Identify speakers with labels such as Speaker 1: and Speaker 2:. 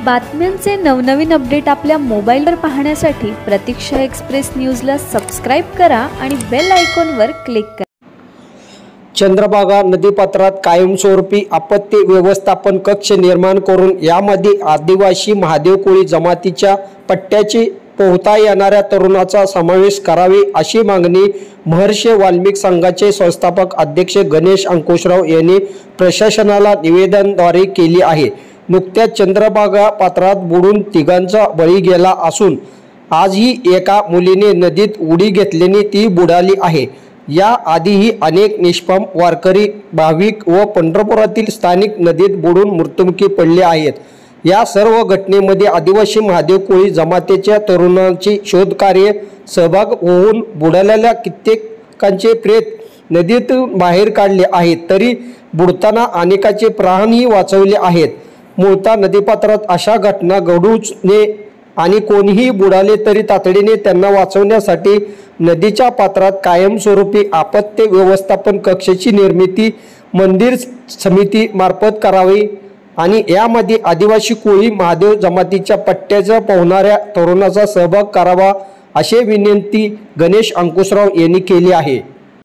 Speaker 1: बातम्यांचे नवनवीन अपडेट आपल्या मोबाईलवर पाहण्यासाठी प्रतीक्षा एक्सप्रेस न्यूजला सबस्क्राइब करा आणि बेल आयकॉनवर क्लिक करा।
Speaker 2: चंद्रभागा नदीपात्रात कायमस्वरूपी आपत्ती व्यवस्थापन कक्ष निर्माण करून यामध्ये आदिवासी महादेव कोळी जमातीच्या पट्ट्याची पोहता येणाऱ्या तरुणाचा समावेश करावे अशी मागणी महर्षी वाल्मिक संघाचे संस्थापक अध्यक्ष गणेश अंकुशराव यांनी प्रशासनाला निवेदनाद्वारे केली आहे। नुकत्याच चंद्रभागा पात्रात बुडून तिघांचा बळी गेला असून आजही एका मुलीने नदीत उडी घेतल्याने ती बुडाली आहे। या आधीही अनेक निष्पाप वारकरी भाविक व पंढरपुरातील स्थानिक नदीत बुडून मृत्युमुखी पडले आहेत। या सर्व घटनेमध्ये आदिवासी महादेव कोळी जमातीच्या तरुणांची शोधकार्य सहभाग होऊन बुडालेल्या कित्येकांचे प्रेत नदीतून बाहेर काढले आहेत, तरी बुडताना अनेकांचे प्राणही वाचवले आहेत। मूळतः नदीपात्रात अशा घटना घडूच नये आणि कोणीही बुडाले तरी तातडीने त्यांना वाचवण्यासाठी नदीच्या पात्रात कायमस्वरूपी आपत्ती व्यवस्थापन कक्षाची निर्मिती मंदिर समिती मार्फत करावी आणि यामध्ये आदिवासी कोळी महादेव जमातीच्या पट्ट्याच्या पोहणाऱ्या तरुणाचा सहभाग करावा अशी विनंती गणेश अंकुशराव यांनी केली आहे।